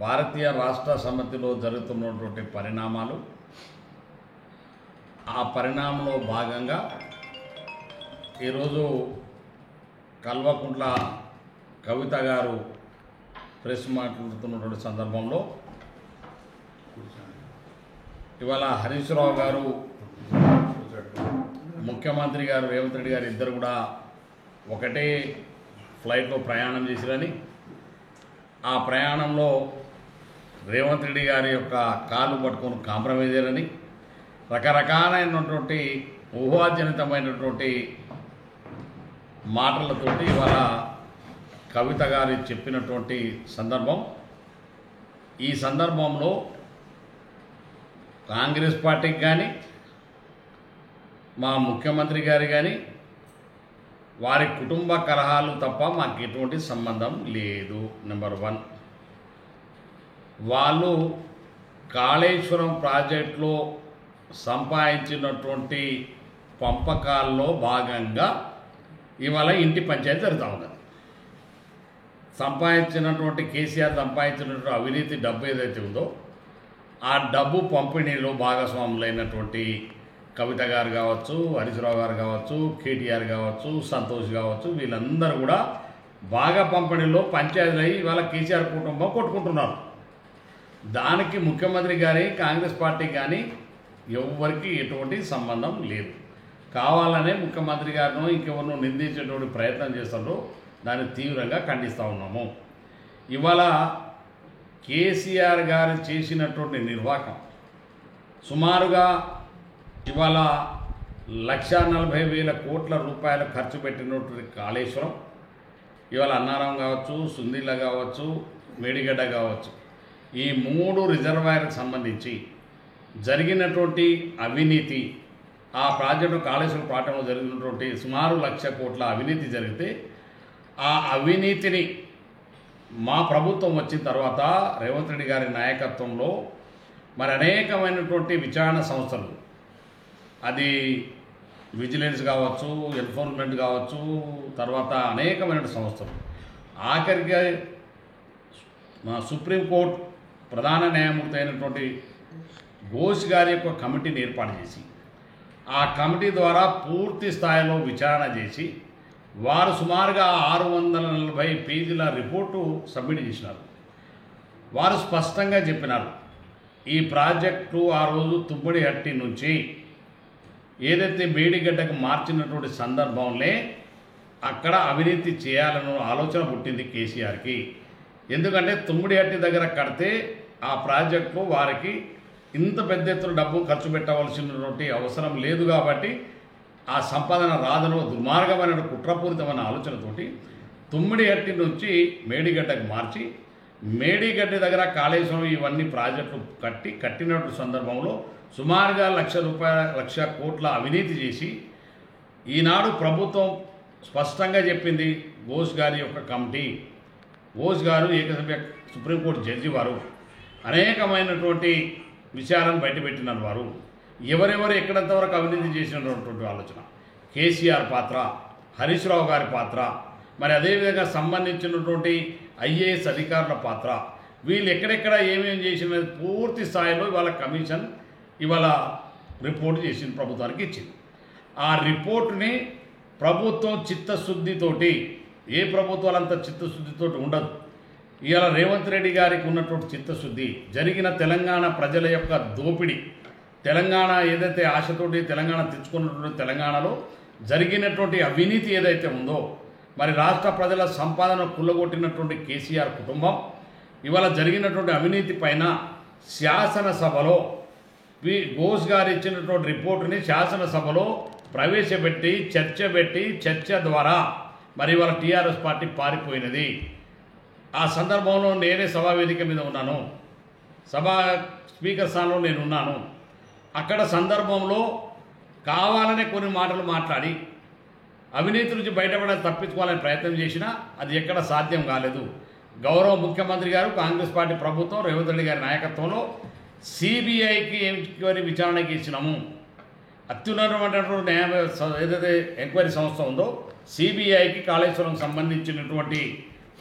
భారతీయ రాష్ట్ర సమితిలో జరుగుతున్నటువంటి పరిణామాలు, ఆ పరిణామంలో భాగంగా ఈరోజు కల్వకుంట్ల కవిత గారు ప్రెస్ మాట్లాడుతున్నటువంటి సందర్భంలో ఇవాళ హరీష్ రావు గారు, ముఖ్యమంత్రి గారు రేవంత్ రెడ్డి గారు ఇద్దరు కూడా ఒకటే ఫ్లైట్లో ప్రయాణం చేసిరని, ఆ ప్రయాణంలో రేవంత్ రెడ్డి గారి యొక్క కాళ్ళు పట్టుకొని కాంప్రమైజ్ అయ్యారని, రకరకాలైనటువంటి ఊహాజనితమైనటువంటి మాటలతోటి ఇవాళ కవిత గారు చెప్పినటువంటి సందర్భం. ఈ సందర్భంలో కాంగ్రెస్ పార్టీకి కానీ, మా ముఖ్యమంత్రి గారు కానీ వారి కుటుంబ కలహాలు తప్ప మాకు ఎటువంటి సంబంధం లేదు. నెంబర్ 1, వాళ్ళు కాళేశ్వరం ప్రాజెక్టులో సంపాదించినటువంటి పంపకాల్లో భాగంగా ఇవాళ ఇంటి పంచాయతీ జరుగుతూ ఉన్నది. సంపాదించినటువంటి కేసీఆర్ సంపాదించినటువంటి అవినీతి డబ్బు ఏదైతే ఉందో ఆ డబ్బు పంపిణీలో భాగస్వాములైనటువంటి కవిత గారు కావచ్చు, హరీష్ రావు గారు కావచ్చు, కేటీఆర్ కావచ్చు, సంతోష్ కావచ్చు, వీళ్ళందరూ కూడా బాగా పంపిణీలో పంచాయతీలు అయ్యి ఇవాళ కేసీఆర్ కుటుంబం కొట్టుకుంటున్నారు. దానికి ముఖ్యమంత్రి గారి కాంగ్రెస్ పార్టీ కానీ ఎవరికి ఎటువంటి సంబంధం లేదు. కావాలనే ముఖ్యమంత్రి గారిను ఇంకెవరినో నిందించేటువంటి ప్రయత్నం చేస్తారో దాన్ని తీవ్రంగా ఖండిస్తూ ఉన్నాము. ఇవాళ కేసీఆర్ గారు చేసినటువంటి నిర్వాహకం సుమారుగా ఇవాళ 1,40,000 కోట్ల రూపాయలు ఖర్చు పెట్టినటువంటి కాళేశ్వరం, ఇవాళ అన్నారం కావచ్చు, సుందిల్ల కావచ్చు, మేడిగడ్డ కావచ్చు, ఈ 3 రిజర్వాయర్లకు సంబంధించి జరిగినటువంటి అవినీతి, ఆ ప్రాజెక్టు కాళేశ్వరం ప్రాంతంలో జరిగినటువంటి సుమారు 1,00,000 కోట్ల అవినీతి జరిగితే, ఆ అవినీతిని మా ప్రభుత్వం వచ్చిన తర్వాత రేవంత్ రెడ్డి గారి నాయకత్వంలో మరి అనేకమైనటువంటి విచారణ సంస్థలు, అది విజిలెన్స్ కావచ్చు, ఎన్ఫోర్స్మెంట్ కావచ్చు, తర్వాత అనేకమైన సంస్థలు, ఆఖరికి సుప్రీంకోర్టు ప్రధాన న్యాయమూర్తి అయినటువంటి ఘోష్ గారి యొక్క కమిటీని ఏర్పాటు చేసి, ఆ కమిటీ ద్వారా పూర్తి స్థాయిలో విచారణ చేసి వారు సుమారుగా 640 పేజీల రిపోర్టు సబ్మిట్ చేసినారు. వారు స్పష్టంగా చెప్పినారు, ఈ ప్రాజెక్టు ఆ రోజు తుమ్మడిహట్టి నుంచి ఏదైతే మేడిగడ్డకు మార్చినటువంటి సందర్భంలో అక్కడ అవినీతి చేయాలన్న ఆలోచన పుట్టింది కేసీఆర్కి. ఎందుకంటే తుమ్మడిహట్టి దగ్గర కడితే ఆ ప్రాజెక్టులో వారికి ఇంత పెద్ద ఎత్తున డబ్బు ఖర్చు పెట్టవలసినటువంటి అవసరం లేదు కాబట్టి ఆ సంపాదన రాదనో దుర్మార్గమైన కుట్రపూరితమైన ఆలోచనతోటి తుమ్మిడిహట్టి నుంచి మేడిగడ్డకు మార్చి, మేడిగడ్డ దగ్గర కాళేశ్వరం ఇవన్నీ ప్రాజెక్టులు కట్టినటువంటి సందర్భంలో సుమారుగా 1,00,000 కోట్ల అవినీతి చేసి, ఈనాడు ప్రభుత్వం స్పష్టంగా చెప్పింది. ఘోష్ గారి యొక్క కమిటీ, ఘోష్ గారు ఏకసభ్య సుప్రీంకోర్టు జడ్జి వారు అనేకమైనటువంటి విషయాలను బయటపెట్టినారు. వారు ఎవరెవరు ఎక్కడంతవరకు అవినీతి చేసినటువంటి ఆలోచన, కేసీఆర్ పాత్ర, హరీష్ రావు గారి పాత్ర, మరి అదేవిధంగా సంబంధించినటువంటి ఐఏఎస్ అధికారుల పాత్ర, వీళ్ళు ఎక్కడెక్కడ ఏమేమి చేసిన పూర్తి స్థాయిలో ఇవాళ కమిషన్ ఇవాళ రిపోర్ట్ చేసింది, ప్రభుత్వానికి ఇచ్చింది. ఆ రిపోర్టుని ప్రభుత్వం చిత్తశుద్ధితోటి, ఏ ప్రభుత్వాలంత చిత్తశుద్ధితోటి ఉండదు. ఇవాళ రేవంత్ రెడ్డి గారికి ఉన్నటువంటి చిత్తశుద్ధి, జరిగిన తెలంగాణ ప్రజల యొక్క దోపిడీ, తెలంగాణ ఏదైతే ఆశతోటి తెలంగాణ తెచ్చుకున్నటువంటి తెలంగాణలో జరిగినటువంటి అవినీతి ఏదైతే ఉందో, మరి రాష్ట్ర ప్రజల సంపాదన కుల్లగొట్టినటువంటి కేసీఆర్ కుటుంబం ఇవాళ జరిగినటువంటి అవినీతి పైన శాసనసభలో ఘోష్ గారు ఇచ్చినటువంటి రిపోర్టుని శాసనసభలో ప్రవేశపెట్టి చర్చ ద్వారా మరి ఇవాళ టీఆర్ఎస్ పార్టీ పారిపోయినది. ఆ సందర్భంలో నేనే సభా వేదిక మీద ఉన్నాను, సభా స్పీకర్ స్థానంలో నేను ఉన్నాను. అక్కడ సందర్భంలో కావాలనే కొన్ని మాటలు మాట్లాడి అవినీతి నుంచి బయటపడాలని తప్పించుకోవాలని ప్రయత్నం చేసినా అది ఎక్కడ సాధ్యం కాలేదు. గౌరవ ముఖ్యమంత్రి గారు, కాంగ్రెస్ పార్టీ ప్రభుత్వం, రేవంత్ రెడ్డి గారి నాయకత్వంలో సిబిఐకి ఎంక్వైరీ విచారణకి ఇచ్చినాము. అత్యున్నతమైనటువంటి న్యాయ ఏదైతే ఎంక్వైరీ సంస్థ ఉందో సిబిఐకి కాళేశ్వరం సంబంధించినటువంటి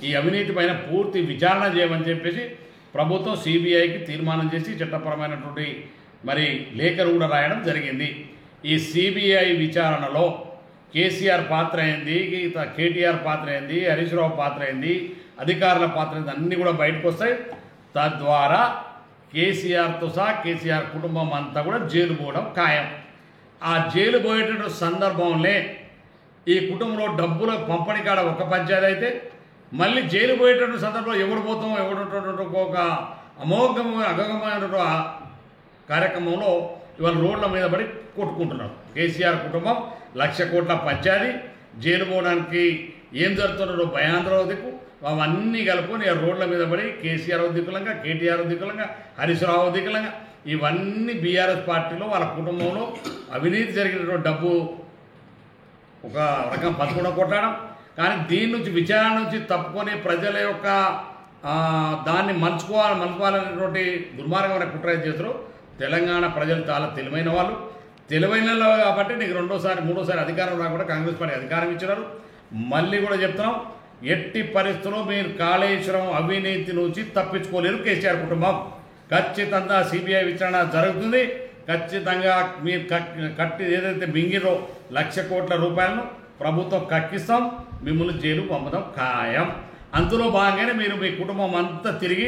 ఈ అవినీతి పైన పూర్తి విచారణ చేయమని చెప్పేసి ప్రభుత్వం సిబిఐకి తీర్మానం చేసి చట్టపరమైనటువంటి మరి లేఖను కూడా రాయడం జరిగింది. ఈ సిబిఐ విచారణలో కేసీఆర్ పాత్ర ఏంది, కేటీఆర్ పాత్ర ఏంది, హరీష్ రావు పాత్ర ఏంది, అధికారుల పాత్ర ఏంది అన్నీ కూడా బయటకు వస్తాయి. తద్వారా కేసీఆర్తో సహా కేసీఆర్ కుటుంబం అంతా కూడా జైలు పోవడం ఖాయం. ఆ జైలు పోయేటటువంటి సందర్భంలో ఈ కుటుంబంలో డబ్బుల పంపిణీ కాడ ఒక పంచాయతీ అయితే, మళ్ళీ జైలు పోయేటటువంటి సందర్భంలో ఎవడు పోతాం ఎవడు ఒక అగమమైన కార్యక్రమంలో ఇవాళ రోడ్ల మీద పడి కొట్టుకుంటున్నారు. కేసీఆర్ కుటుంబం 1,00,000 కోట్ల పంచాయతీ, జైలు పోవడానికి ఏం జరుగుతున్నారో భయాంధ్ర దిక్కు అవన్నీ కలుపుకొని రోడ్ల మీద పడి కేసీఆర్ దిక్కులంగా, కేటీఆర్ దిక్కులంగా, హరీష్ రావు దిక్కులంగా ఇవన్నీ బీఆర్ఎస్ పార్టీలో వాళ్ళ కుటుంబంలో అవినీతి జరిగినటువంటి డబ్బు ఒక రకం పదకొండ కొట్టడం. కానీ దీని నుంచి విచారణ నుంచి తప్పుకొని ప్రజల యొక్క దాన్ని మలుచుకోవాలనేటువంటి దుర్మార్గమైన కుట్ర చేస్తారు. తెలంగాణ ప్రజలు చాలా తెలివైన వాళ్ళు కాబట్టి నీకు రెండోసారి మూడోసారి అధికారం రాకుండా కాంగ్రెస్ పార్టీ అధికారం ఇచ్చినారు. మళ్ళీ కూడా చెప్తున్నాం, ఎట్టి పరిస్థితుల్లో మీరు కాళేశ్వరం అవినీతి నుంచి తప్పించుకోలేరు కేసీఆర్ కుటుంబం. ఖచ్చితంగా సిబిఐ విచారణ జరుగుతుంది. ఖచ్చితంగా మీరు కట్టి ఏదైతే మింగిరో 1,00,000 కోట్ల రూపాయలను ప్రభుత్వం కక్కిస్తాం, మిమ్మల్ని జైలు పంపుతాం ఖాయం. అందులో భాగంగానే మీరు మీ కుటుంబం అంతా తిరిగి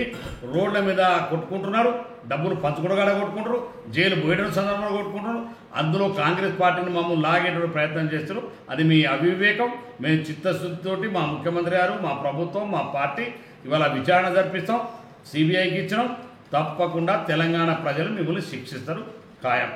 రోడ్ల మీద కొట్టుకుంటున్నారు, డబ్బులు పంచుకోవడం కొట్టుకుంటారు, జైలు పోయడం సందర్భంలో కొట్టుకుంటున్నారు. అందులో కాంగ్రెస్ పార్టీని మమ్మల్ని లాగేటువంటి ప్రయత్నం చేస్తారు. అది మీ అవివేకం. మేము చిత్తశుద్ధితోటి మా ముఖ్యమంత్రి గారు, మా ప్రభుత్వం, మా పార్టీ ఇవాళ విచారణ జరిపిస్తాం, సిబిఐకి ఇచ్చినాం. తప్పకుండా తెలంగాణ ప్రజలు మిమ్మల్ని శిక్షిస్తారు ఖాయం.